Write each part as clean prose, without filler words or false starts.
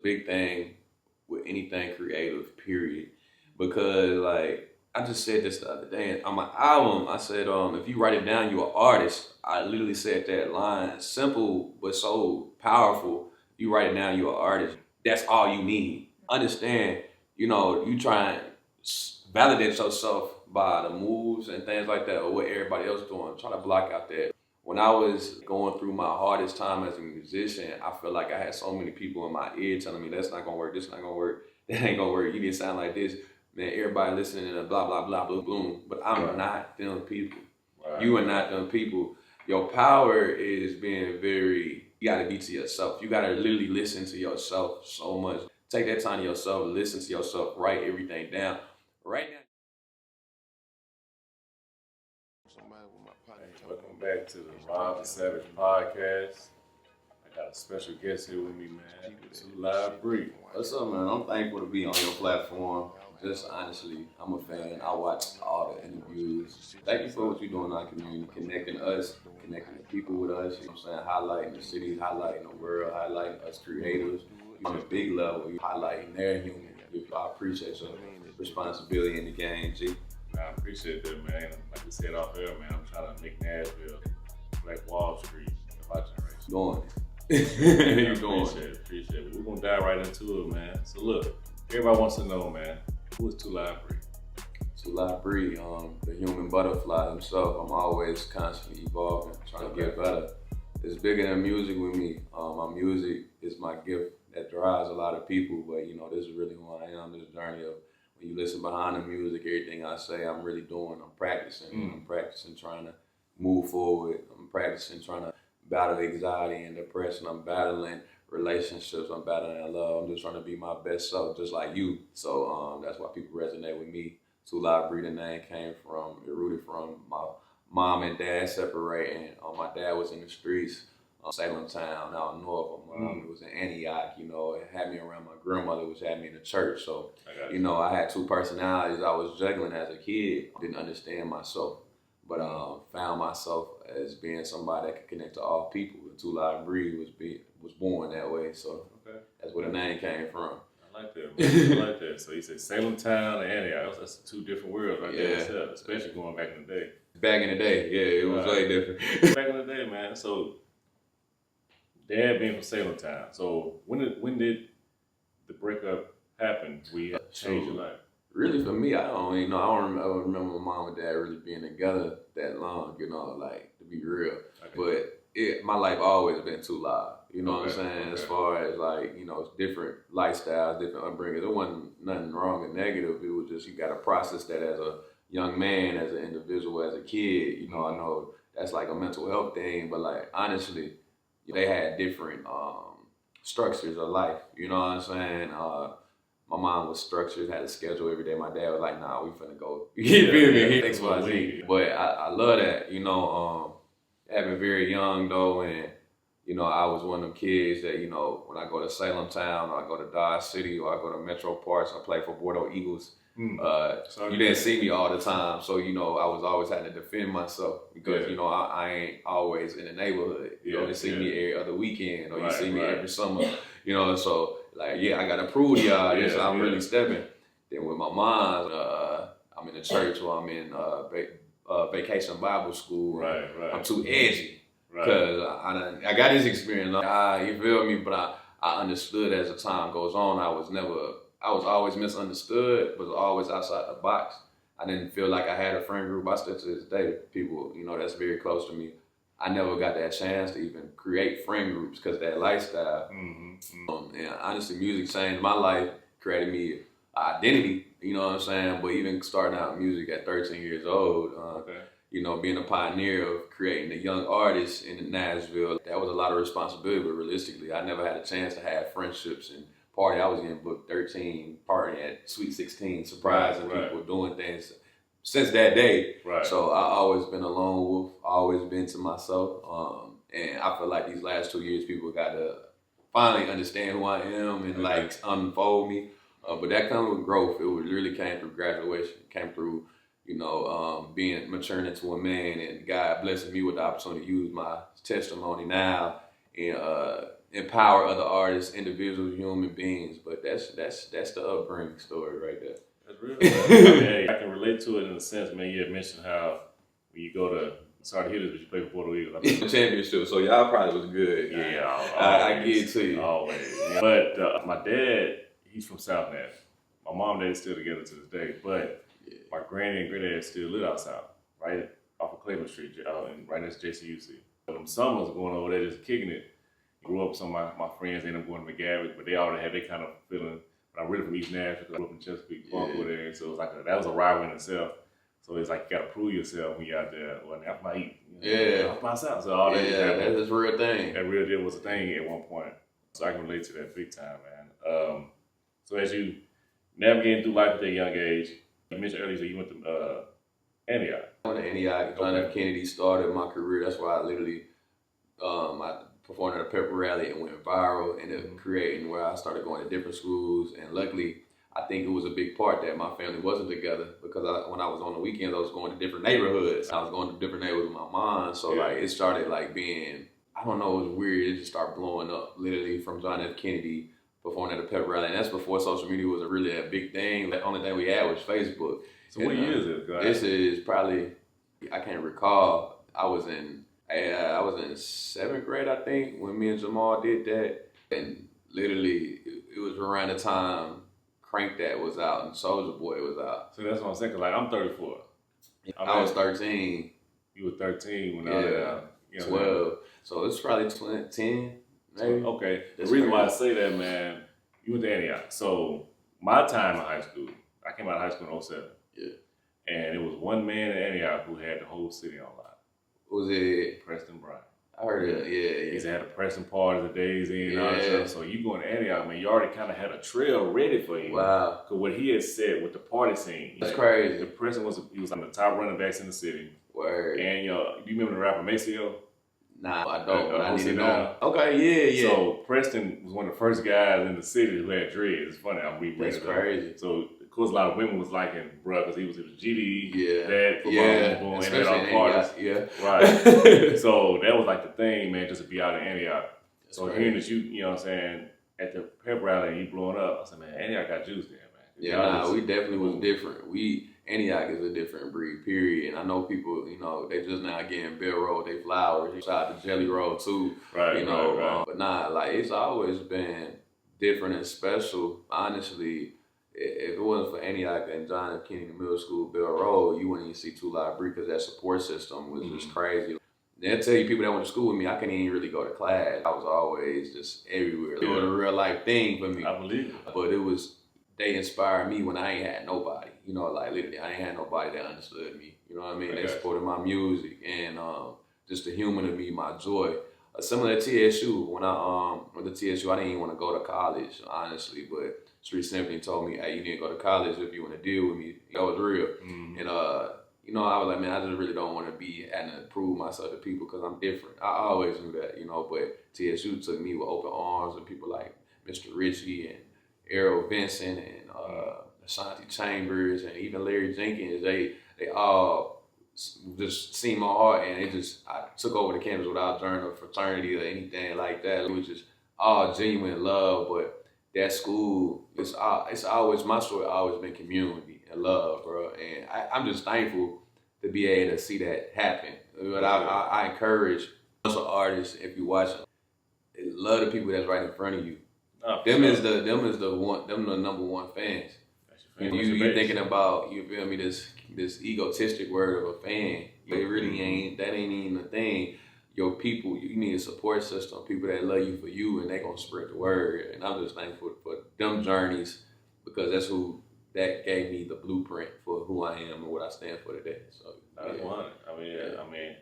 Big thing with anything creative, period. Because like I just said this the other day on my album, I said, if you write it down, you're an artist. I literally said that line, simple but so powerful. You write it down, you're an artist. That's all you need. Understand, you try and validate yourself by the moves and things like that, or what everybody else doing. Try to block out that. When I was going through my hardest time as a musician, I feel like I had so many people in my ear telling me that's not gonna work, this not gonna work, that ain't gonna work, you need to sound like this. Man, everybody listening to blah, blah, blah, blah, boom. But I'm not them people. Right. You are not them people. Your power is being you gotta be to yourself. You gotta literally listen to yourself so much. Take that time to yourself, listen to yourself, write everything down. Right now. Hey, welcome back to the Rob the Savage podcast. I got a special guest here with me, man. Live Bree. What's up, man? I'm thankful to be on your platform. Just honestly, I'm a fan. I watch all the interviews. Thank you for what you're doing in our community, connecting us, connecting the people with us, you know what I'm saying? Highlighting the city, highlighting the world, highlighting us creators. On a big level, you're highlighting their human. I appreciate your responsibility in the game, G. I appreciate that, man. Like I said off air, man, I'm trying to make Nashville Black Wall Street of our generation. Going. You're going. Appreciate it. We're going to dive right into it, man. So look, everybody wants to know, man, who is Live Bree? Live Bree, the human butterfly himself. I'm always constantly evolving, trying to get better. It's bigger than music with me. My music is my gift that drives a lot of people, but this is really who I am, this journey of when you listen behind the music, everything I say, I'm really doing. I'm practicing. I'm practicing trying to move forward. I'm practicing trying to battle anxiety and depression. I'm battling relationships. I'm battling love. I'm just trying to be my best self, just like you. So that's why people resonate with me. Live Bree, the name it rooted from my mom and dad separating. My dad was in the streets. Salem town out north. My mom was in Antioch, it had me around my grandmother, which had me in the church. So, I had two personalities I was juggling as a kid. Didn't understand myself, but found myself as being somebody that could connect to all people. And Live Bree was born that way. So that's where the name came from. I like that, man. I like that. So you said Salem town and Antioch. That's two different worlds right there itself, especially going back in the day. Back in the day, yeah, it was way different. Back in the day, man. So Dad being from Salem town. So when did the breakup happen? We changed your life. Really, for me, I don't remember my mom and dad really being together that long. To be real. But my life always been too loud. You know what I'm saying? As far as different lifestyles, different upbringings. There wasn't nothing wrong or negative. It was just you got to process that as a young man, as an individual, as a kid. I know that's like a mental health thing, but honestly, they had different structures of life. You know what I'm saying? My mom was structured, had a schedule every day. My dad was like, nah, we finna go. You feel me? X, Y, Z. But I love that, having very young though, and I was one of them kids that, when I go to Salem town, or I go to Dodge City, or I go to Metro Parks, I play for Bordeaux Eagles. You didn't see me all the time, so I was always having to defend myself because I ain't always in the neighborhood. You only see me every other weekend, or you see me every summer. So I gotta prove to y'all this. I'm really stepping. Then with my mom, I'm in the church, or I'm in vacation Bible school. I'm too edgy because I got this experience. You feel me? But I understood as the time goes on. I was always misunderstood, but always outside the box. I didn't feel like I had a friend group. I still to this day, people, that's very close to me. I never got that chance to even create friend groups because of that lifestyle. And honestly, music changed my life, created me an identity, you know what I'm saying? But even starting out music at 13 years old, being a pioneer of creating a young artist in Nashville, that was a lot of responsibility, but realistically, I never had a chance to have friendships and party. I was getting booked 13, partying at Sweet 16, surprising people, doing things since that day. So I always been a lone wolf, always been to myself. And I feel like these last 2 years, people got to finally understand who I am and unfold me. But that comes with growth. It really came through graduation, came through, maturing into a man, and God blessing me with the opportunity to use my testimony now and empower other artists, individuals, human beings. But that's the Upbringing story right there. That's real. Man. I can relate to it in a sense, man. You had mentioned how when you go to, sorry to hear this, but you play for Puerto Rico. Championship, so y'all probably was good. Yeah, I give it to you. Always. Yeah. But my dad, he's from South Nashville. My mom and dad still together to this day, but my granny and granddad still live out south, right off of Claiborne Street, and right next to JCUC. But them summers going over there just kicking it. Grew up with some of my friends, ended up going to McGavick, but they already had that kind of feeling. But I'm really from East Nashville, I grew up in Chesapeake, Park over there, so it was like that was a rival in itself. So it's like you gotta prove yourself when you're out there. Well, that's my eat. That's my south. So all that, that's a real thing. That real deal was a thing at one point. So I can relate to that big time, man. So as you navigating through life at that young age, you mentioned earlier that you went to Antioch. I went to Antioch. John F. Kennedy started my career. That's why I literally I performed at a pep rally and went viral, and ended up creating where I started going to different schools. And luckily, I think it was a big part that my family wasn't together, because when I was on the weekends, I was going to different neighborhoods. I was going to different neighborhoods with my mom. So like it started like being, I don't know, it was weird. It just started blowing up literally from John F. Kennedy performing at a pep rally. And that's before social media was really a big thing. The only thing we had was Facebook. So what year is it? This is probably, I can't recall. I was in 7th grade, I think, when me and Jamal did that. And literally, it was around the time Crank That was out and Soulja Boy was out. So that's what I'm saying, like I'm 34. I was 13. You were 13 when I was out. 12. So it's probably 10, maybe. Okay. The reason why I say that, man, you went to Antioch. So my time in high school, I came out of high school in 07. Yeah. And it was one man in Antioch who had the whole city on lock. Was it? Preston Bryant. I heard it. Yeah. He's had a pressing party the days in and all that stuff. So you going to Antioch, man, you already kind of had a trail ready for you. Wow. Because what he had said with the party scene. That's crazy. The Preston was on the top running backs in the city. Word. And do you remember the rapper Maceo? Nah, I don't. But I need to know. Okay, yeah. So Preston was one of the first guys in the city who had dreads. It's funny, I'm reading. That's crazy. So of course, a lot of women was liking bruh because he was GD, dad, football, and had all parties. Yeah, right. So that was like the thing, man, just to be out in Antioch. That's so crazy. hearing that you know what I'm saying, at the pep rally and you blowing up, I said, man, Antioch got juice there, man. Yeah, we definitely was different. Antioch is a different breed, period. And I know people, they just now getting Bell Roll, they flowers. Shout out to Jelly Roll too. Right, right. But nah, like it's always been different and special. Honestly, if it wasn't for Antioch and John F. Kennedy Middle School, Bell Roll, you wouldn't even see 2 Live Breed, because that support system was just crazy. They'll tell you, people that went to school with me, I couldn't even really go to class. I was always just everywhere. It was a real life thing for me. I believe it. But they inspired me when I ain't had nobody. Like literally, I ain't had nobody that understood me. You know what I mean? They supported my music and just the human in me, my joy. Similar to TSU, when I went to TSU, I didn't even want to go to college, honestly. But Street Symphony told me, hey, you need to go to college if you want to deal with me. That was real. And I was like, man, I just really don't want to be having to prove myself to people because I'm different. I always knew that, but TSU took me with open arms, and people like Mr. Ritchie and Errol Vincent and Ashanti Chambers and even Larry Jenkins, they all just seen my heart, and I took over the campus without joining a fraternity or anything like that. It was just all genuine love. But that school, it's always, my story always been community and love, bro. And I'm just thankful to be able to see that happen. But I encourage also artists, if you watch them, love the people that's right in front of you. Them is the number one fans. You thinking about, you feel me, this egotistic word of a fan. It really ain't, that ain't even a thing. Your people, you need a support system, people that love you for you, and they gonna spread the word. And I'm just thankful for them journeys, because that gave me the blueprint for who I am and what I stand for today. So that's one. I mean,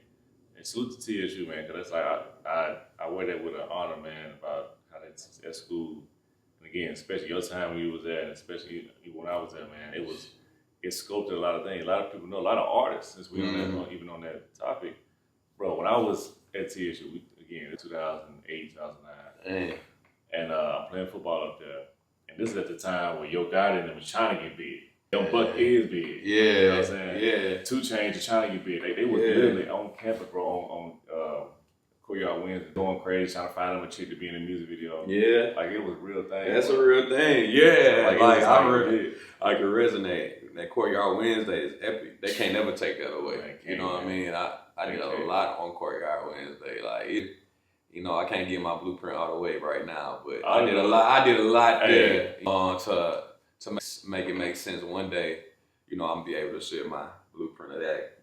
and salute to TSU, man, because that's like I wear that with an honor, man, about how that school. And again, especially your time when you was there, and especially when I was there, man, it sculpted a lot of things. A lot of people know, a lot of artists, since we even on that topic. Bro, when I was at TSU, again, in 2008, 2009, and I'm playing football up there, and this is at the time where Yo Gotti and them was trying to get big. Young Buck is big. Yeah. You know what I'm saying? Yeah. 2 Chainz are trying to get big. They were literally on campus, bro, on Courtyard Wednesday, going crazy, trying to find him a chick to be in a music video. Yeah. Like, it was a real thing. That's a real thing. Yeah. Like I can resonate. That Courtyard Wednesday is epic. They can't never take that away. You know what I mean? I did a lot on Courtyard Wednesday. Like, you know, I can't get my blueprint all the way right now, but I did a lot there to make it make sense one day. You know, I'm gonna be able to share my blueprint of that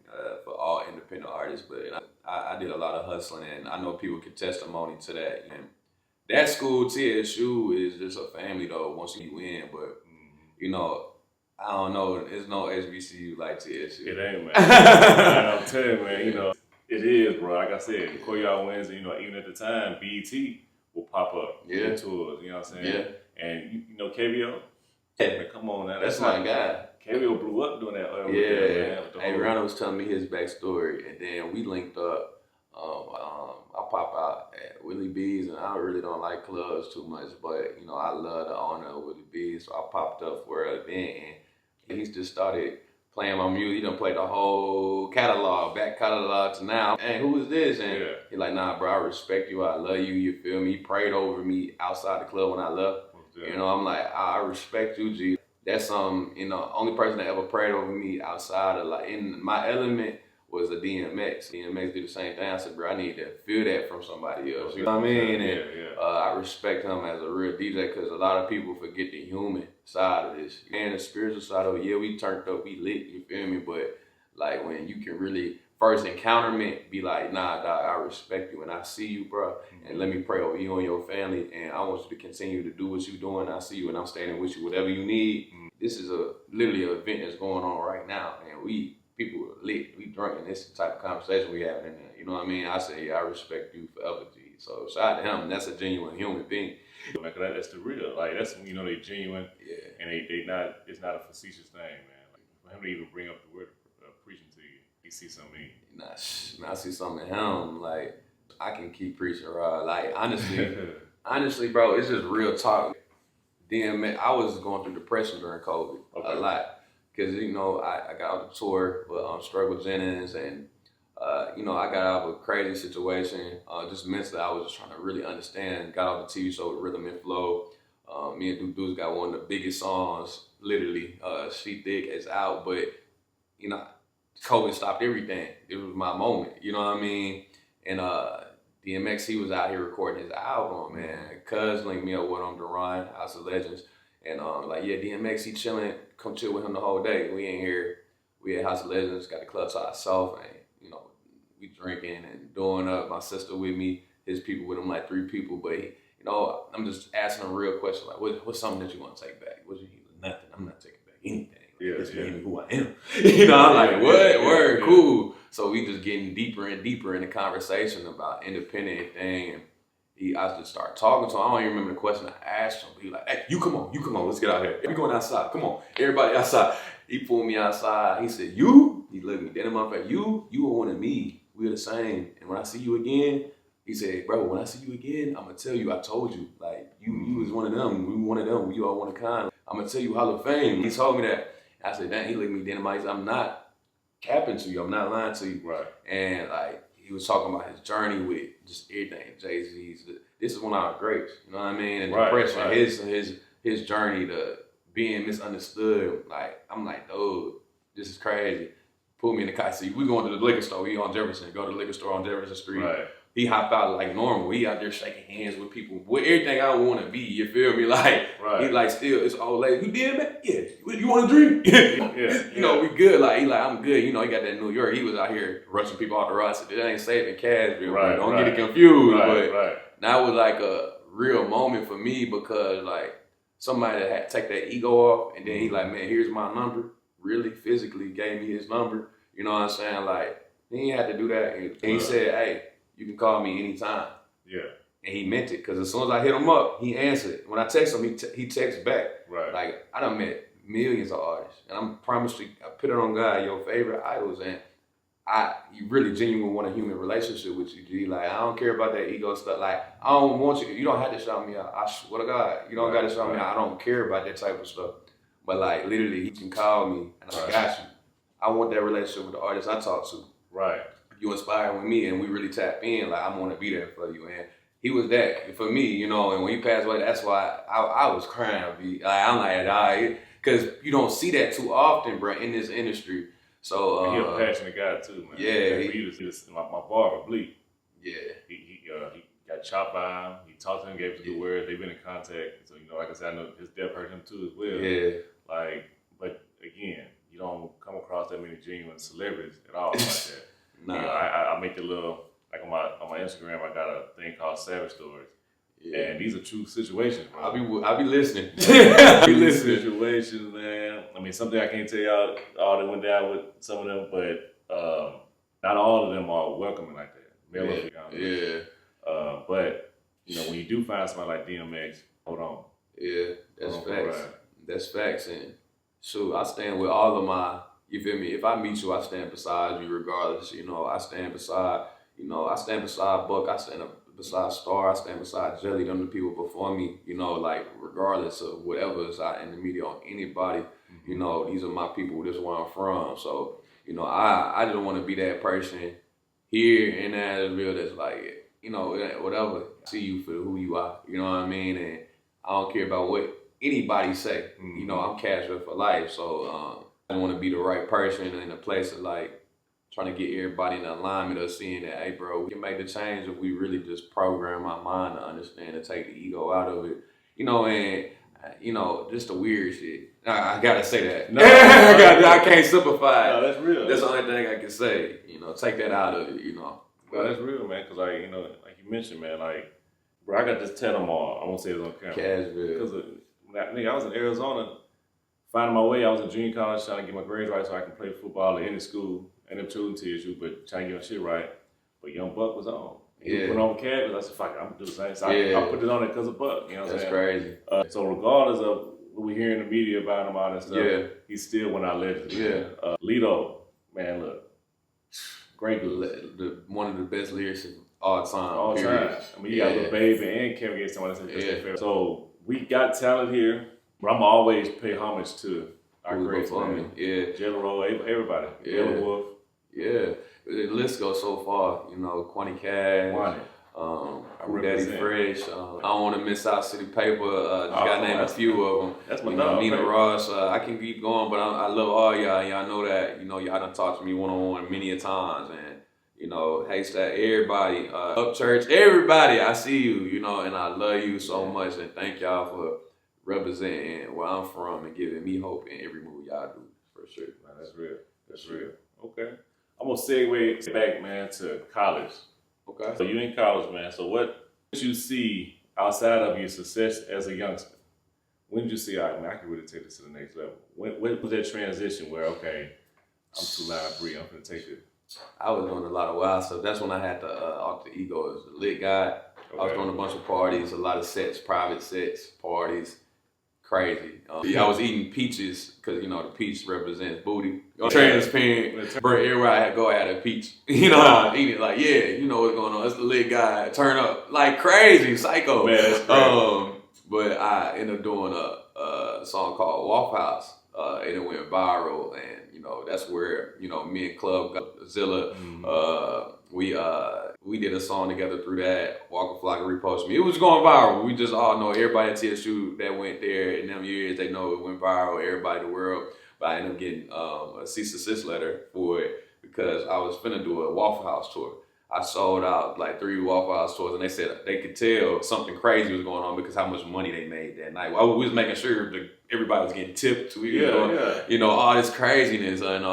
for all independent artists. But I did a lot of hustling, and I know people can testimony to that. And that school, TSU, is just a family though. Once you win, but you know, I don't know. There's no HBCU like TSU. It ain't, man. I'm telling you, man. You know, it is, bro. Like I said, Courtyard Wednesday. You know, even at the time, BET will pop up tours. You know what I'm saying? Yeah. And you know KVO. Yeah. Man, come on now. That's my guy. KVO blew up doing that. Yeah. Hey, Ronald was telling me his backstory, and then we linked up. I pop out at Willie B's, and I really don't like clubs too much, but you know I love the owner of Willie B's, so I popped up for an event, and he just started playing my music. He done played the whole catalog, back catalog to now. And who is this? And he like, nah, bro, I respect you. I love you. You feel me? He prayed over me outside the club when I left. You know, I'm like, I respect you, G. That's you know, only person that ever prayed over me outside of like in my element was a DMX. DMX did the same thing. I said, bro, I need to feel that from somebody else. You know what I mean? And I respect him as a real DJ because a lot of people forget the human side of this. And the spiritual side of it, yeah, we turned up, we lit, you feel me? But like when you can really first encounter me, be like, nah, dog, I respect you and I see you, bro. And let me pray over you and your family. And I want you to continue to do what you're doing. I see you and I'm standing with you, whatever you need. This is literally an event that's going on right now. And people are lit, we drunk, and this is the type of conversation we having in there. You know what I mean? I say, yeah, I respect you forever, G. So shout out to him. That's a genuine human being. Like, that's the real. Like, that's when you know they genuine. Yeah. And they not. It's not a facetious thing, man. Like for him to even bring up the word preaching to you, he see something in you. Nah, I see something in him. Like I can keep preaching, bro. Like honestly, bro, it's just real talk. Then I was going through depression during COVID a lot. Because, you know, I got out the tour with Struggle Jennings and, you know, I got out of a crazy situation. Just mentally, I was just trying to really understand. Got off the TV show with Rhythm and Flow. Me and Dude's got one of the biggest songs, literally. She Thick is out, but, you know, COVID stopped everything. It was my moment, you know what I mean? And DMX, he was out here recording his album, man. Cuz linked me up with him, Duran, House of Legends. And like, yeah, DMX, he chilling. Come chill with him the whole day. We ain't here. We at House of Legends, got the club to ourselves, and you know, we drinking and doing up. My sister with me, his people with him, like 3 people. But you know, I'm just asking a real question, like, what's something that you want to take back? Nothing. I'm not taking back anything. It's made me who I am. You know, I'm like, what? Word, cool. So we just getting deeper and deeper in the conversation about independent thing. And I just start talking to him. I don't even remember the question I asked him. He like, hey, you come on, let's get out here. We going outside, come on, everybody outside. He pulled me outside. He said, you? He looked me dead in my face. You are one of me. We're the same. And when I see you again, he said, bro, when I see you again, I'm going to tell you, I told you. Like, you was one of them. We one of them. You are one of a kind. I'm going to tell you Hall of Fame. He told me that. I said, dang, he looked me dead in my face. I'm not capping to you. I'm not lying to you. Right. And like, he was talking about his journey with just everything, Jay-Z's. This is one of our greats, you know what I mean? And depression, his journey to being misunderstood. Like, I'm like, dude, this is crazy. Pull me in the car seat. We going to the liquor store. We on Jefferson. Go to the liquor store on Jefferson Street. Right. He hop out like normal. He out there shaking hands with people. With everything I want to be, you feel me? Like, he like still, it's old lady. You did, man? Yeah. You want to drink? You know, we good. Like, he like, I'm good. You know, he got that New York. He was out here rushing people off the road. I said, that ain't safe in Cashville. Right, don't get it confused. But that was like a real moment for me because like somebody that had to take that ego off. And then he like, man, here's my number. Really physically gave me his number. You know what I'm saying? Like, he ain't had to do that. And he said, hey, you can call me anytime. Yeah. And he meant it, because as soon as I hit him up, he answered. When I text him, he texts back. Right. Like, I done met millions of artists, and I'm promised you, I put it on God, your favorite idols, and you really genuinely want a human relationship with you, G. Like, I don't care about that ego stuff. Like, I don't want you, you don't have to shout me out. I swear to God, you don't got to shout me out. I don't care about that type of stuff. But like, literally, he can call me, and I got you. I want that relationship with the artists I talk to. Right. you inspired with me, and we really tap in. Like, I want to be there for you, and he was that for me, you know. And when he passed away, that's why I was crying. I'm like, because you don't see that too often, bro, in this industry. So he's a passionate guy too, man. Yeah, he was my barber, Bleak. Yeah, he got chopped by him. He talked to him, gave him the word. They've been in contact. So, you know, like I said, I know his death hurt him too as well. Yeah. Like, but again, you don't come across that many genuine celebrities at all like that. Nah. You know, I make the little, like on my Instagram, I got a thing called Savage Stories. Yeah. And these are true situations, bro. I'll be listening. These situations, man. I mean, something I can't tell y'all all that went down with some of them, but not all of them are welcoming like that. Yeah. But you know, when you do find somebody like DMX, hold on. Yeah, that's facts. That's facts. And so I stand with all of my. You feel me? If I meet you, I stand beside you regardless. You know, I stand beside. You know, I stand beside Buck. I stand beside Star. I stand beside Jelly. Them the people before me. You know, like regardless of whatever is out in the media on anybody. Mm-hmm. You know, these are my people. This is where I'm from. So you know, I just want to be that person here in Nashville that's like. You know, whatever, see you for who you are, you know what I mean? And I don't care about what anybody say. Mm-hmm. You know, I'm casual for life, so I want to be the right person in a place of like trying to get everybody in alignment of seeing that, hey bro, we can make the change if we really just program our mind to understand and take the ego out of it. You know, and you know, just the weird shit. I gotta say that. No, I can't simplify it. No, that's real. That's the only thing I can say. You know, take that out of it, you know. Well, that's real, man, because, like, you know, like you mentioned, man, like, bro, I got this tattoo all. I won't say it on camera. Cashville. Because, I was in Arizona, finding my way. I was in junior college trying to get my grades right so I can play football at any school. Ended up choosing TSU, but trying to get my shit right. But Young Buck was on. He went on Candace. I said, fuck it, I'm going to do the same. So I put it on it because of Buck. You know what I'm saying? That's crazy. So regardless of what we hear in the media about him, all that stuff, he's still one of our legends. Yeah. Lido, man, look. Great dude. One of the best lyrics of all time. All time. I mean, you got Lil Baby and Kevin Gates. So we got talent here, but I'm always pay homage to our greats, man. Yeah. General, everybody. Yeah. Wolf. Yeah. The list goes so far. You know, Quanny Cash. Daddy Fresh. I don't want to miss out City Paper. Just got to name a few of them. That's my dog. Nina Ross. I can keep going, but I love all y'all. Y'all know that. You know, y'all done talked to me one-on-one many a times. And, you know, Haystack, everybody, Upchurch, everybody, I see you, you know, and I love you so much. And thank y'all for representing where I'm from and giving me hope in every move y'all do, for sure. Man, that's real. That's real. Okay. I'm going to segue back, man, to college. Okay. So you in college, man. So what did you see outside of your success as a youngster? When did you see, all right, man, I can really take this to the next level? When was that transition where, okay, I'm too loud to breathe, I'm going to take it? I was doing a lot of wild stuff. That's when I had the alter ego as a lit guy. Okay. I was doing a bunch of parties, a lot of sets, private sets, parties. Crazy. I was eating peaches because, you know, the peach represents booty. Transparent. Bro, everywhere I go, I had a peach. You know, I was eating it like, yeah, you know what's going on. That's the lit guy. Turn up. Like crazy, psycho. Man, that's crazy. But I ended up doing a song called Waffle House. And it went viral. And, you know, that's where, you know, me and Club got Zilla. We did a song together through that. Walker Flock reposted me. It was going viral. We just all know everybody at TSU that went there in them years. They know it went viral. Everybody in the world. But I ended up getting a cease and desist letter for it because I was finna do a Waffle House tour. I sold out like 3 Waffle House tours, and they said they could tell something crazy was going on because how much money they made that night. Well, we was making sure everybody was getting tipped. You know, all this craziness and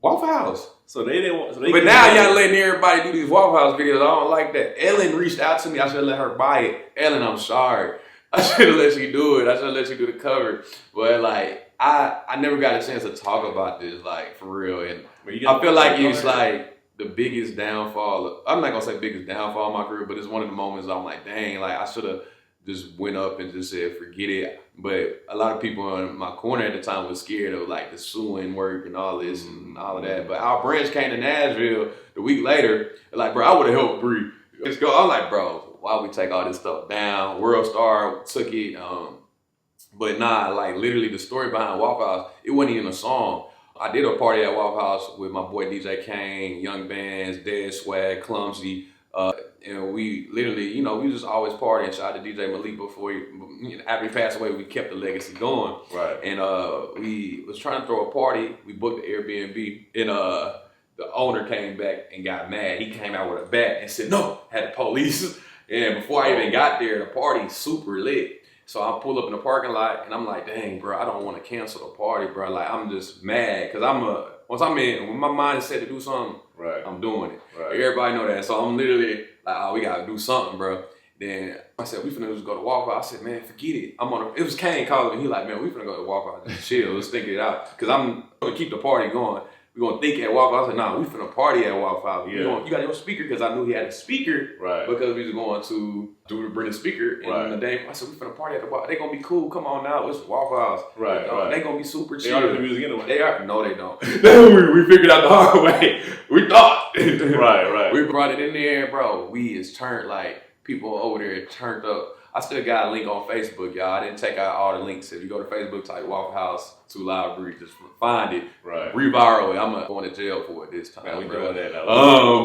Waffle House. So they didn't want. But now y'all letting everybody do these Waffle House videos. I don't like that. Ellen reached out to me. I should have let her buy it. Ellen, I'm sorry. I should have let you do it. I should have let you do the cover. But like, I never got a chance to talk about this like for real. And I feel like it's like the biggest downfall. I'm not gonna say biggest downfall of my career, but it's one of the moments I'm like, dang, like I should have just went up and just said, forget it. But a lot of people in my corner at the time was scared of like the suing work and all this and all of that. But our branch came to Nashville the week later. Like, bro, I would have helped Bree. Let's go. I'm like, bro, why we take all this stuff down? World Star took it. But nah, like literally the story behind Waffle House, it wasn't even a song. I did a party at Waffle House with my boy DJ Kane, Young Bands, Dead Swag, Clumsy. And we literally, we just always partying. Shout out to DJ Malik after he passed away, we kept the legacy going. Right. And we was trying to throw a party. We booked the Airbnb, and the owner came back and got mad. He came out with a bat and said, no, had the police. And before I even got there, the party super lit. So I pull up in the parking lot and I'm like, dang, bro, I don't want to cancel the party, bro. Like, I'm just mad because when my mind is set to do something, right, I'm doing it. Right. Everybody know that. So I'm literally like, oh, we got to do something, bro. Then I said, we finna just go to Waffle House. I said, man, forget it. It was Kane calling me. He like, man, we finna go to Waffle House and chill. Let's think it out. Because I'm going to keep the party going. We're going to think at Waffle House. I said, nah, we finna party at Waffle House. Yeah. You got your speaker? Because I knew he had a speaker. Right. Because we was going to bring the speaker. And the day, I said, we finna party at the Waffle House. They going to be cool. Come on now. It's Waffle House. Right, right. They going to be super chill. They are the music anyway. They are. No, they don't. we figured out the hard way. We thought. Right. We brought it in there, bro. We is turned like people over there turned up. I still got a link on Facebook, y'all. I didn't take out all the links. If you go to Facebook, type Waffle House, Too Loud Breed, just find it. Right. Reviral it. I'm not going to jail for it this time. Man, we doing that now.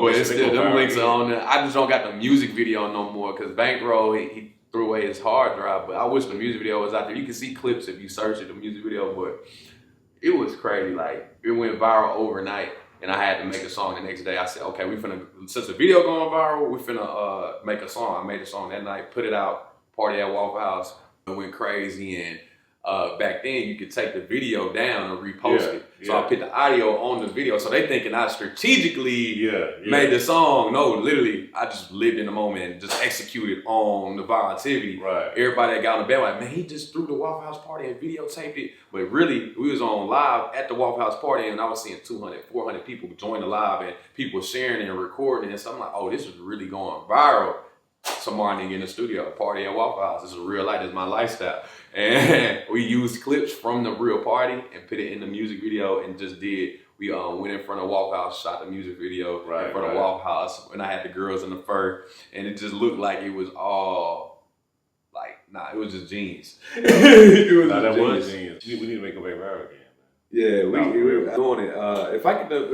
But it's still, them links are on there. I just don't got the music video no more because Bankroll, he threw away his hard drive. But I wish the music video was out there. You can see clips if you search it, the music video. But it was crazy. Like, it went viral overnight. And I had to make a song the next day. I said, okay, since the video going viral, we finna make a song. I made a song that night, put it out, party at Waffle House. It went crazy. And back then, you could take the video down and repost it. So I put the audio on the video. So they thinking I strategically made the song. No, literally, I just lived in the moment and just executed on the volatility. Right. Everybody that got on the bed like, man, he just threw the Waffle House party and videotaped it. But really, we was on live at the Waffle House party and I was seeing 200, 400 people join the live and people sharing and recording. And so I'm like, oh, this is really going viral. Tomorrow nigga in the studio, party at Waffle House. This is real life, this is my lifestyle. And we used clips from the real party and put it in the music video and just we went in front of Waffle House, shot the music video in front of Waffle House, and I had the girls in the fur, and it just looked like it was all it was just jeans. That was jeans. We need to make a way viral again. Yeah, we're doing it.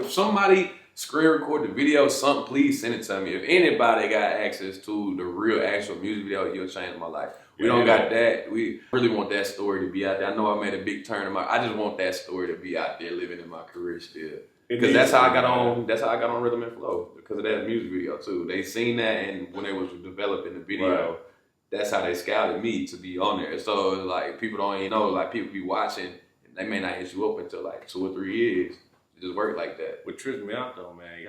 If somebody screen record the video, something, please send it to me. If anybody got access to the real actual music video, you'll change my life. We don't got that. We really want that story to be out there. I know I made a big turn I just want that story to be out there living in my career still. Because that's how I got on Rhythm and Flow, because of that music video too. They seen that, and when they was developing the video, that's how they scouted me to be on there. So it's like people don't even know, like people be watching, and they may not hit you up until like 2 or 3 years. It just worked like that. What tripped me out though, man,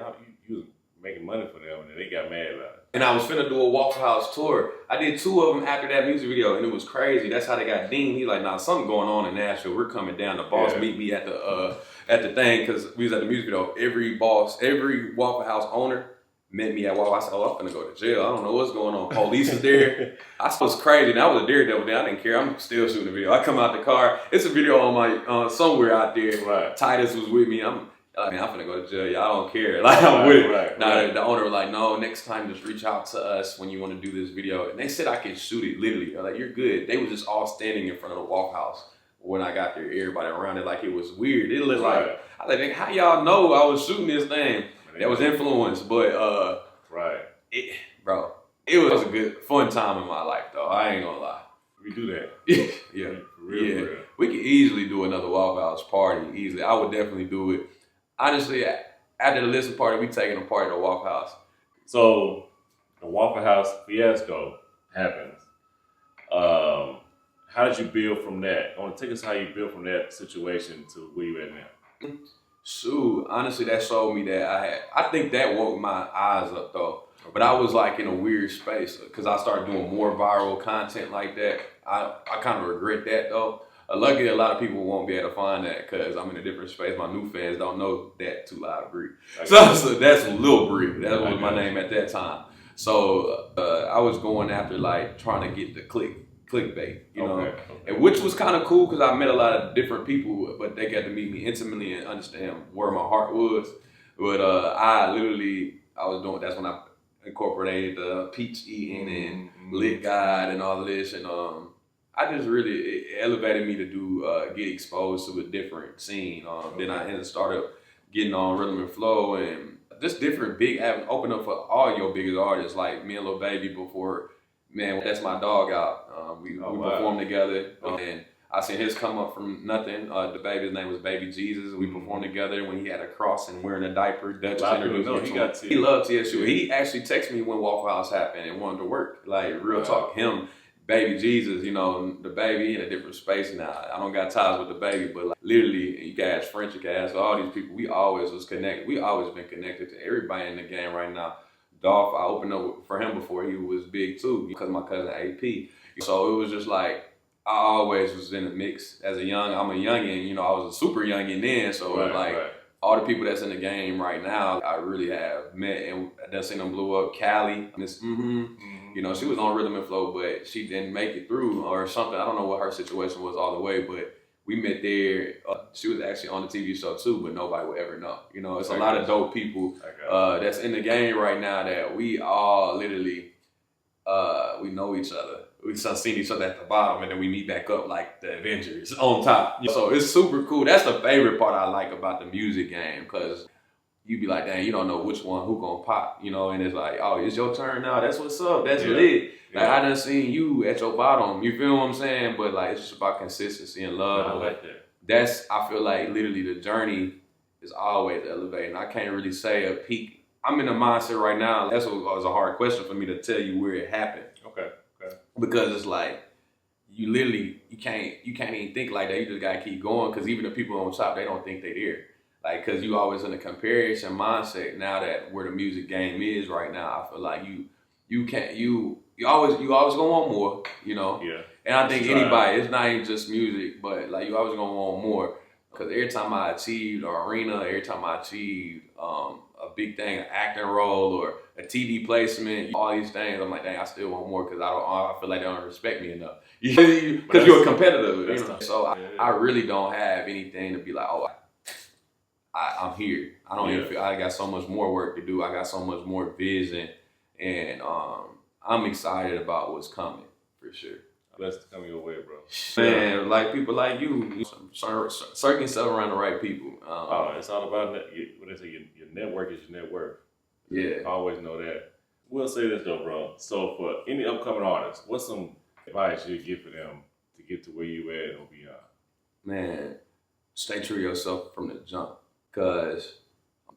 you was making money for them and they got mad about it. And I was finna do a Waffle House tour. I did 2 of them after that music video, and it was crazy. That's how they got dinged. He like, nah, something going on in Nashville. We're coming down. The boss meet me at the thing, because we was at the music video. Every Waffle House owner met me at Waffle House. I said, oh, I'm finna go to jail. I don't know what's going on. Police is there. I thought it was crazy. And I was a daredevil then. I didn't care. I'm still shooting the video. I come out the car. It's a video on my somewhere out there. Right. Titus was with me. I'm finna go to jail. Y'all don't care. Like, I'm with it. The owner was like, no, next time just reach out to us when you want to do this video. And they said I could shoot it literally. Like, you're good. They was just all standing in front of the Waffle House when I got there. Everybody around it, like it was weird. It looked like, I was like, how y'all know I was shooting this thing? That was influenced, but it was a good, fun time in my life though. I ain't gonna lie. We do that. Yeah. For real. We could easily do another Waffle House party. Easily. I would definitely do it. Honestly, after the listen party, we taking a party to Waffle House. So the Waffle House fiasco happens. How did you build from that? I want to take us how you built from that situation to where you at now. Shoot, honestly, that showed me that I think that woke my eyes up though. But I was like in a weird space because I started doing more viral content like that. I kind of regret that though. Luckily, a lot of people won't be able to find that because I'm in a different space. My new fans don't know that Too Loud Breed. So that's Lil Breed. That was my name at that time. So I was going after like trying to get the clickbait, you know, and which was kind of cool because I met a lot of different people, but they got to meet me intimately and understand where my heart was. But that's when I incorporated the peach eating and lit guide and all of this, and I just really, it elevated me to do, get exposed to a different scene. Then I started getting on Rhythm and Flow and just different big avenues, open up for all your biggest artists, like me and Lil Baby before, man, that's my dog out. We performed together and I seen his come up from nothing. The baby's name was Baby Jesus. We performed together when he had a cross and wearing a diaper. Dutch introduced me to him. He loved TSU. He actually texted me when Waffle House happened and wanted to work. Like, real talk, him, Baby Jesus, you know, the baby in a different space now. I don't got ties with the baby, but like, literally, you guys, French, you guys, all these people, we always was connected. We always been connected to everybody in the game right now. Dolph, I opened up for him before he was big too, because my cousin AP. So it was just like, I always was in the mix as a I'm a youngin', you know, I was a super youngin' then, so it was like, all the people that's in the game right now, I really have met, and that's seen them blew up. Callie, Miss you know, she was on Rhythm and Flow, but she didn't make it through or something. I don't know what her situation was all the way, but we met there. She was actually on the TV show too, but nobody would ever know. You know, it's a lot of dope people that's in the game right now that we all literally, we know each other. We seen each other at the bottom and then we meet back up like the Avengers on top. So it's super cool. That's the favorite part I like about the music game, because you be like, dang, you don't know which one, who gonna pop, you know, and it's like, oh, it's your turn now. That's what's up. That's lit. Like, I done seen you at your bottom. You feel what I'm saying? But like, it's just about consistency and love. I like that. That's, I feel like literally the journey is always elevating. I can't really say a peak. I'm in a mindset right now. That's what was a hard question for me to tell you where it happened. Okay. Because it's like, you literally, you can't even think like that. You just gotta keep going, because even the people on top, they don't think they there. Like, because you always in a comparison mindset now that where the music game is right now. I feel like you always gonna want more, you know? Yeah. And I think anybody, it's not even just music, but like you always gonna want more. Because every time I achieved an arena, every time I achieved a big thing, an acting role or a TV placement, all these things, I'm like, dang, I still want more, because I feel like they don't respect me enough. Because you're a competitor. You know? So I really don't have anything to be like, oh, I'm here. I don't even feel, I got so much more work to do. I got so much more vision, and I'm excited about what's coming for sure. Blessed to come your way, bro. Man, like people like you, circle yourself around the right people. It's all about what they say. Your network is your net worth. Yeah, I always know that. We'll say this though, bro. So for any upcoming artists, what's some advice you give for them to get to where you at or beyond? Man, stay true to yourself from the jump, because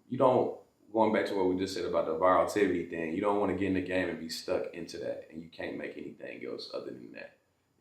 you don't. Going back to what we just said about the virality thing, you don't want to get in the game and be stuck into that, and you can't make anything else other than that.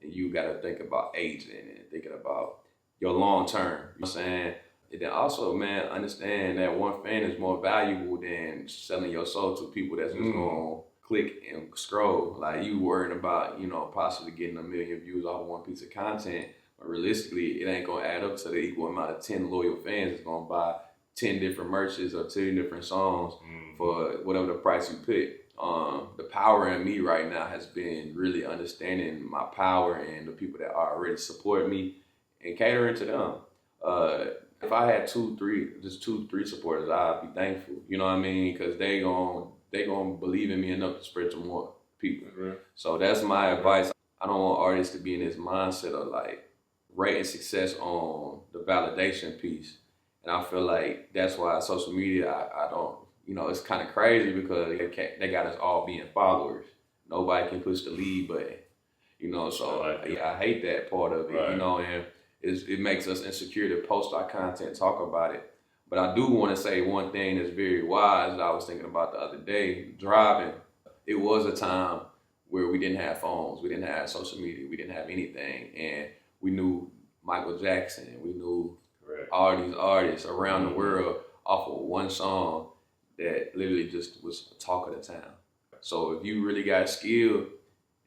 And you got to think about aging and thinking about your long term. You know what I'm saying? And then also, man, understand that one fan is more valuable than selling your soul to people that's just going to click and scroll. Like, you worrying about, you know, possibly getting 1 million views off of one piece of content, but realistically, it ain't going to add up to the equal amount of 10 loyal fans that's going to buy 10 different merches or 10 different songs for whatever the price you put. The power in me right now has been really understanding my power and the people that already support me and catering to them. If I had 2, 3 supporters, I'd be thankful. You know what I mean? Because they gon' believe in me enough to spread to more people. So that's my advice. I don't want artists to be in this mindset of like rating success on the validation piece. And I feel like that's why social media, I don't, you know, it's kind of crazy because they got us all being followers. Nobody can push the lead button, you know, so I hate that part of it, you know, and it makes us insecure to post our content, talk about it. But I do want to say one thing that's very wise that I was thinking about the other day, driving. It was a time where we didn't have phones, we didn't have social media, we didn't have anything, and we knew Michael Jackson, we knew all these artists around the world off of one song that literally just was the talk of the town. So if you really got skill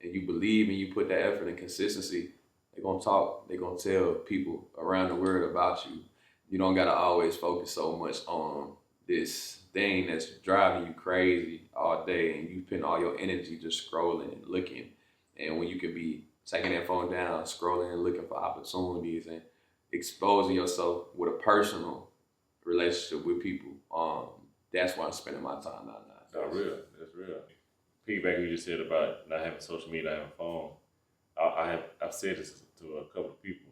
and you believe and you put that effort and consistency, they're gonna talk, they're gonna tell people around the world about you. You don't gotta always focus so much on this thing that's driving you crazy all day and you putting all your energy just scrolling and looking. And when you could be taking that phone down, scrolling and looking for opportunities and exposing yourself with a personal relationship with people, that's why I'm spending my time now. That's real. Piggyback what you just said about not having social media, not having a phone. I've said this to a couple of people.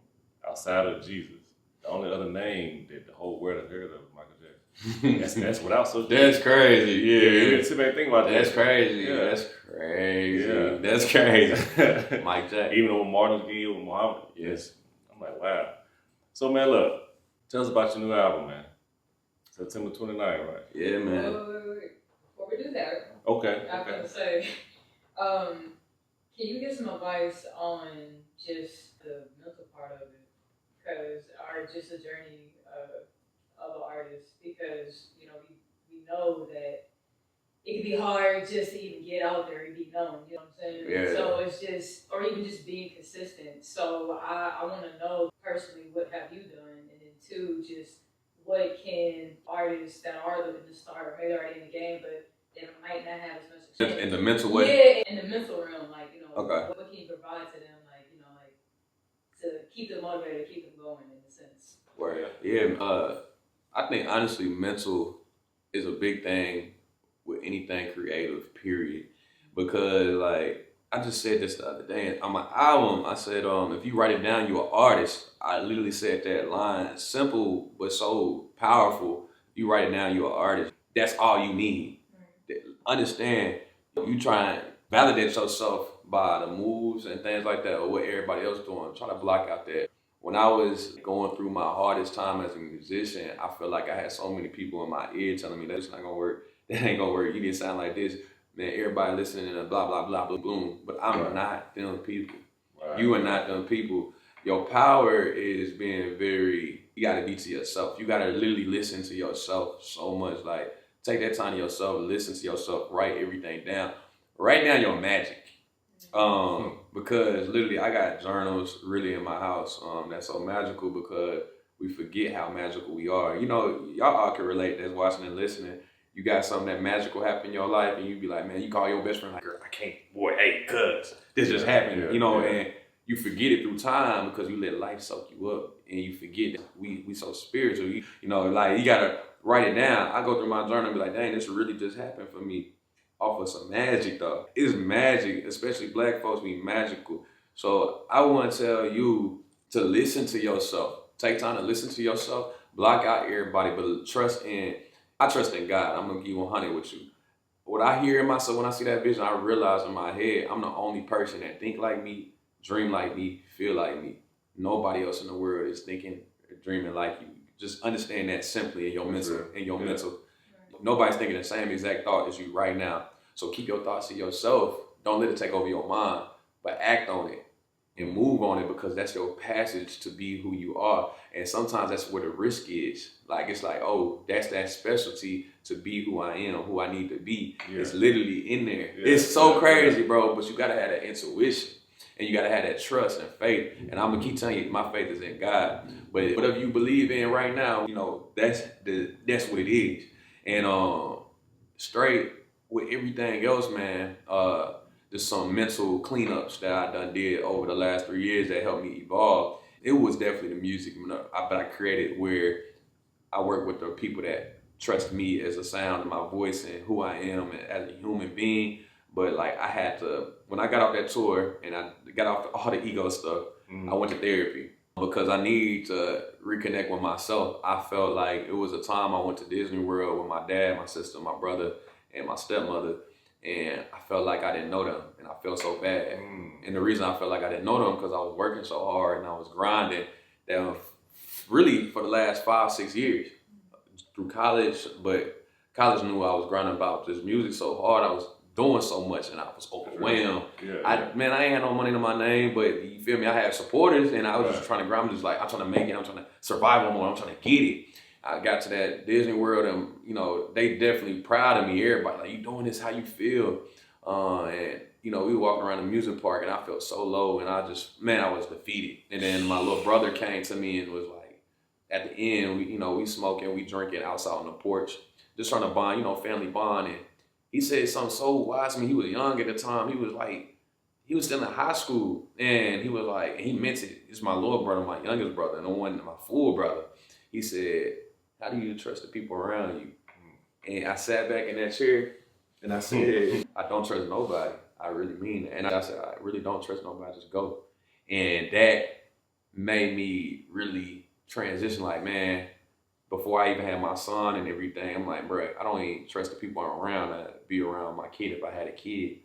Outside of Jesus, the only other name that the whole world has heard of is Michael Jackson. That's without social media. That's crazy. Yeah. Sit back and think about that. That's crazy. Yeah. That's crazy. Yeah. That's crazy. Mike Jackson. Even though Martin Luther King with Muhammad. Yes. I'm like, wow. So man, look, tell us about your new album, man. September 29th, right? Yeah, man. Wait. Before we do that, Okay. I was going to say, can you get some advice on just the mental part of it? Because, or just the journey of an artist, because, you know, we know that it can be hard just to even get out there and be known, you know what I'm saying? Yeah. So it's just, or even just being consistent. So I want to know personally, what have you done? And then two, just what can artists that are looking to start, or maybe already in the game, but they might not have as much experience. In the mental way? Yeah, in the mental realm, like, you know, okay. What can you provide to them, like, you know, like, to keep them motivated, keep them going in a sense? Right. Yeah, I think honestly, mental is a big thing with anything creative, period. Because like I just said this the other day on my album, I said, if you write it down, you're an artist. I literally said that line, simple but so powerful. You write it down, you're an artist. That's all you need. Right. Understand, you try and validate yourself by the moves and things like that, or what everybody else doing. Try to block out that. When I was going through my hardest time as a musician, I felt like I had so many people in my ear telling me that's not gonna work. That ain't gonna work. You didn't sound like this. Man, everybody listening and blah, blah, blah, blah, boom. But I'm not them people. Right. You are not them people. Your power is being you gotta be to yourself. You gotta literally listen to yourself so much. Like, take that time to yourself, listen to yourself, write everything down. Write down your magic. Because literally I got journals really in my house that's so magical because we forget how magical we are. You know, y'all all can relate that's watching and listening. You got something that magical happen in your life and you be like, man, you call your best friend like, girl, I can't, boy, hey, cuz, this just happened, and you forget it through time because you let life soak you up and you forget that we so spiritual. You know, like you gotta write it down. I go through my journal and be like, dang, this really just happened for me. Off of some magic though. It's magic, especially black folks be magical. So I want to tell you to listen to yourself. Take time to listen to yourself. Block out everybody, but I trust in God. I'm gonna give 100 with you. What I hear in myself when I see that vision, I realize in my head, I'm the only person that think like me, dream like me, feel like me. Nobody else in the world is thinking or dreaming like you. Just understand that simply in your mental. Nobody's thinking the same exact thought as you right now. So keep your thoughts to yourself. Don't let it take over your mind, but act on it and move on it because that's your passage to be who you are. And sometimes that's where the risk is. Like, it's like, oh, that's that specialty to be who I am, who I need to be. Yeah. It's literally in there. Yeah. It's so crazy, bro, but you got to have that intuition and you got to have that trust and faith. And I'm going to keep telling you, my faith is in God. But whatever you believe in right now, you know, that's what it is. And straight with everything else, man, just some mental cleanups that I done did over the last 3 years that helped me evolve. It was definitely the music, but I created where I work with the people that trust me as a sound and my voice and who I am as a human being. But like I had to, when I got off that tour and I got off all the ego stuff, I went to therapy. Because I need to reconnect with myself. I felt like it was a time I went to Disney World with my dad, my sister, my brother, and my stepmother. And I felt like I didn't know them. And I felt so bad. And the reason I felt like I didn't know them because I was working so hard and I was grinding that really for the last 5-6 years through college. But college knew I was grinding about this music so hard. I was doing so much and I was overwhelmed. I ain't had no money to my name, but you feel me? I had supporters and I was just trying to grind. I'm just like, I'm trying to make it. I'm trying to survive more. I'm trying to get it. I got to that Disney World and, you know, they definitely proud of me. Everybody like, you doing this, how you feel? And, you know, we were walking around the music park and I felt so low and I was defeated. And then my little brother came to me and was like, at the end, we smoking, we drinking outside on the porch, just trying to bond, family bond. And he said something so wise to me. He was young at the time. He was still in high school. And he was like, and he meant it. It's my little brother, my youngest brother, and the one, my full brother. He said, how do you trust the people around you? And I sat back in that chair and I said, I don't trust nobody. I really mean it. And I said, I really don't trust nobody, just go. And that made me really transition, like, man, before I even had my son and everything, I'm like, bro, I don't even trust the people I'm around to be around my kid if I had a kid.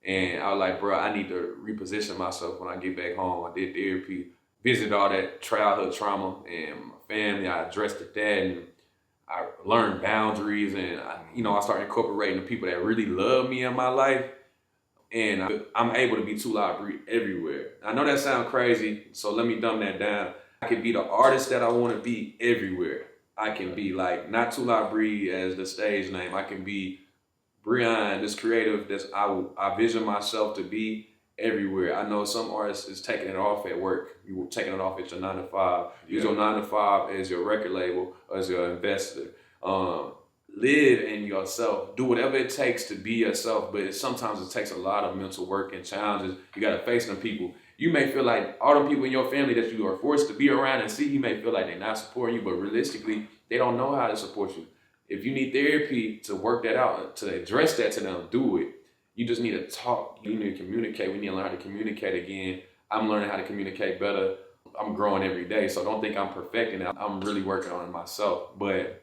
And I was like, bro, I need to reposition myself when I get back home. I did therapy, visited all that childhood trauma and my family. I addressed that, and I learned boundaries, and I started incorporating the people that really love me in my life. And I'm able to be Too Loud Breed everywhere. I know that sounds crazy, so let me dumb that down. I can be the artist that I want to be everywhere. I can be like, not Too Loud Breed as the stage name. I can be Breon, this creative that I vision myself to be everywhere. I know some artists is taking it off at work. You were taking it off at your 9 to 5. Use your 9 to 5 as your record label, as your investor. Live in yourself. Do whatever it takes to be yourself, but sometimes it takes a lot of mental work and challenges. You got to face them people. You may feel like all the people in your family that you are forced to be around and see, you may feel like they're not supporting you, but realistically, they don't know how to support you. If you need therapy to work that out, to address that to them, do it. You just need to talk. You need to communicate. We need to learn how to communicate again. I'm learning how to communicate better. I'm growing every day, so don't think I'm perfecting it. I'm really working on it myself. But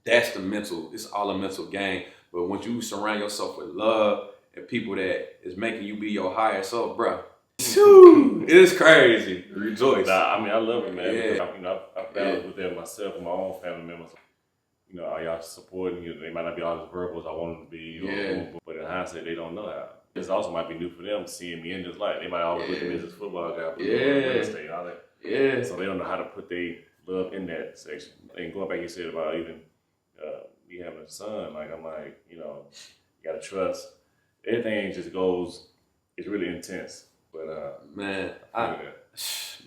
that's the mental. It's all a mental game. But once you surround yourself with love and people that is making you be your higher self, bro, it is crazy. Rejoice. Nah, I mean, I love it, man. Yeah. Because I've battled with them myself and my own family members. Are y'all supporting you? They might not be all as verbal as I want them to be, but in hindsight, they don't know how. This also might be new for them, seeing me in this light. They might always look at me as this football guy, real estate, and all that. Yeah. So they don't know how to put their love in that section. And going back, you said about even me having a son, like, I'm like, you gotta trust. Everything just goes, it's really intense. But, man,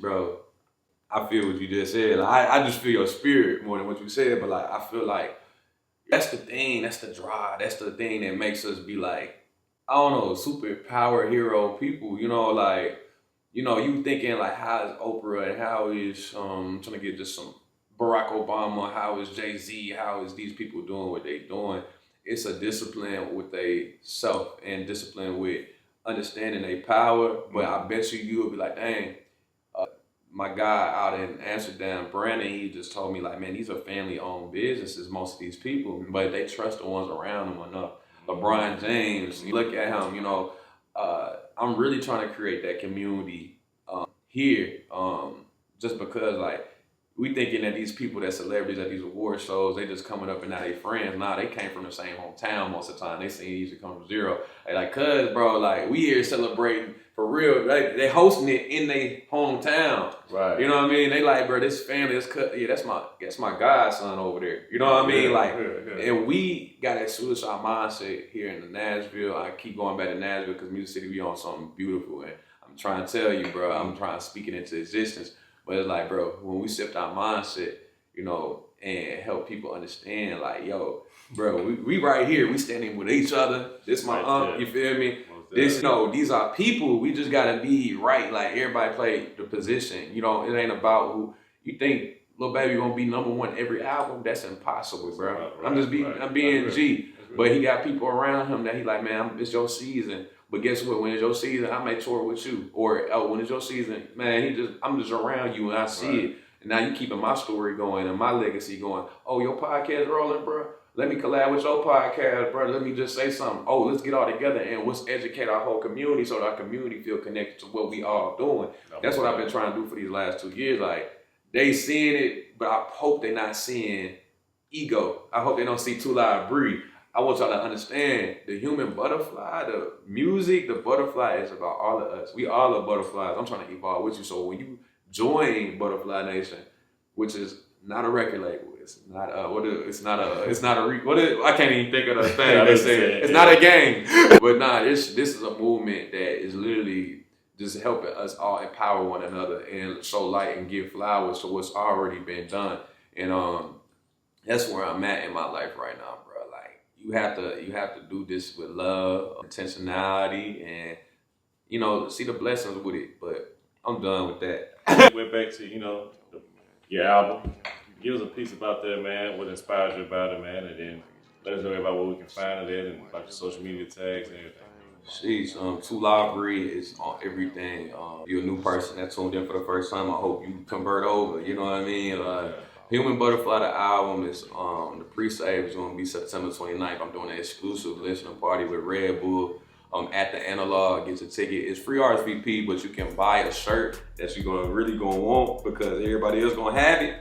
bro, I feel what you just said. Like, I just feel your spirit more than what you said, but like, I feel like that's the thing, that's the drive, that's the thing that makes us be like, I don't know, superpower hero people, you thinking like, how is Oprah and how is, trying to get just some Barack Obama, how is Jay-Z, how is these people doing what they doing? It's a discipline with a self and discipline with understanding their power, but I bet you will be like, dang, my guy out in Amsterdam, Brandon, he just told me like, man, these are family-owned businesses, most of these people, but they trust the ones around them enough. LeBron James, you look at him, I'm really trying to create that community here, just because like, we thinking that these people, that celebrities at these award shows, they just coming up and now they friends. Nah, they came from the same hometown most of the time. They seen easy come from zero. They like, cuz, bro, like, we here celebrating for real. They hosting it in their hometown. right. You know what I mean? They like, bro, this family, that's my godson over there. You know what I mean? Like, and we got that suicide mindset here in Nashville. I keep going back to Nashville because Music City, we on something beautiful. And I'm trying to tell you, bro, I'm trying to speak it into existence. But it's like, bro, when we shift our mindset, and help people understand, like, yo, bro, we right here. We standing with each other. This my aunt, you feel me? These are people. We just gotta be right. Like, everybody play the position. It ain't about who you think Lil Baby gonna be number one every album. That's impossible, bro. Right, I'm being G. But he got people around him that he like, man, it's your season. But guess what? When it's your season, I may tour with you. Or when it's your season, man, I'm just around you and I see it. And now you keeping my story going and my legacy going. Oh, your podcast rolling, bro. Let me collab with your podcast, bro. Let me just say something. Oh, let's get all together and let's educate our whole community so that our community feel connected to what we all doing. That's what I've been trying to do for these last 2 years. Like, they seeing it, but I hope they're not seeing ego. I hope they don't see Too Loud Breed. I want y'all to understand the human butterfly, the music, the butterfly is about all of us. We all are butterflies. I'm trying to evolve with you. So when you join Butterfly Nation, which is not a record label, I can't even think of the thing they said. It's not a gang. But nah, this is a movement that is literally just helping us all empower one another and show light and give flowers to what's already been done. And that's where I'm at in my life right now, bro. Like, you have to do this with love, intentionality, and see the blessings with it. But I'm done with that. Went back to your album. Give us a piece about that, man. What inspired you about it, man, and then let us know about where we can find it at and about your social media tags and everything. Sheesh, Two Library is on everything. You're a new person that tuned in for the first time. I hope you convert over. You know what I mean? Human Butterfly, the album is the pre-save is going to be September 29th. I'm doing an exclusive listening party with Red Bull. At the Analog, get your ticket. It's free RSVP, but you can buy a shirt that you're gonna want because everybody else gonna have it.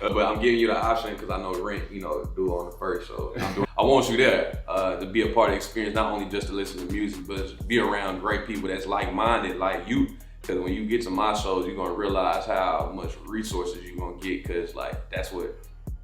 But I'm giving you the option because I know rent, do it on the first. So I want you there to be a part of the experience, not only just to listen to music, but be around great people that's like-minded like you. Because when you get to my shows, you're gonna realize how much resources you're gonna get. Because that's what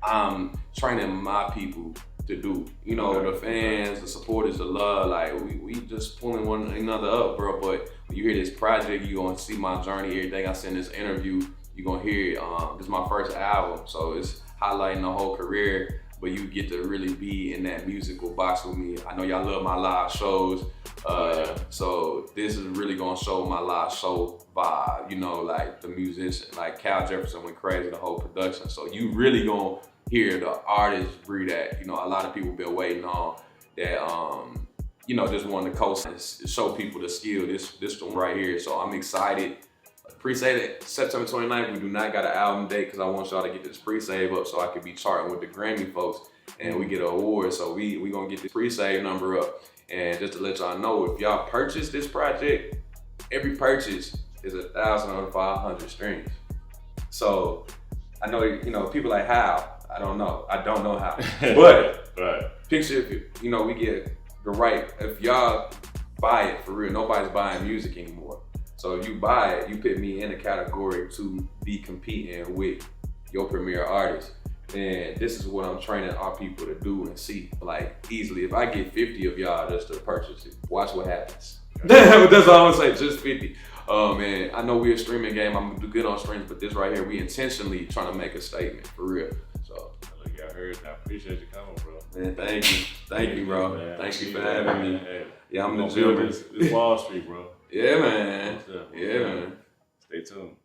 I'm training my people to do, the fans, the supporters, the love, we just pulling one another up, bro. But when you hear this project, you're gonna see my journey, everything I said in this interview, you're gonna hear it. This is my first album, so it's highlighting the whole career, but you get to really be in that musical box with me. I know y'all love my live shows, so this is really gonna show my live show vibe, like the musician, like Cal Jefferson went crazy, the whole production. So you really gonna hear the artist breathe that, a lot of people been waiting on that, just wanting to coast and show people the skill, this one right here. So I'm excited. Pre-save it, September 29th. We do not got an album date because I want y'all to get this pre-save up so I can be charting with the Grammy folks and we get an award. So we gonna get this pre-save number up. And just to let y'all know, if y'all purchase this project, every purchase is 1,500 streams. So I know, people like how. I don't know how. But picture if we get the right, if y'all buy it for real, nobody's buying music anymore. So if you buy it, you put me in a category to be competing with your premier artist. And this is what I'm training our people to do and see. Easily, if I get 50 of y'all just to purchase it, watch what happens. That's all I'm gonna say, just 50. Man, I know we're a streaming game, I'm good on streams, but this right here, we intentionally trying to make a statement, for real. So, look, y'all heard, I appreciate you coming, bro. Man, thank you, bro. Man. Thank you for having me. Hey, yeah, I'm the gentleman. This Wall Street, bro. Yeah, man. What's up? Yeah, man. Stay tuned.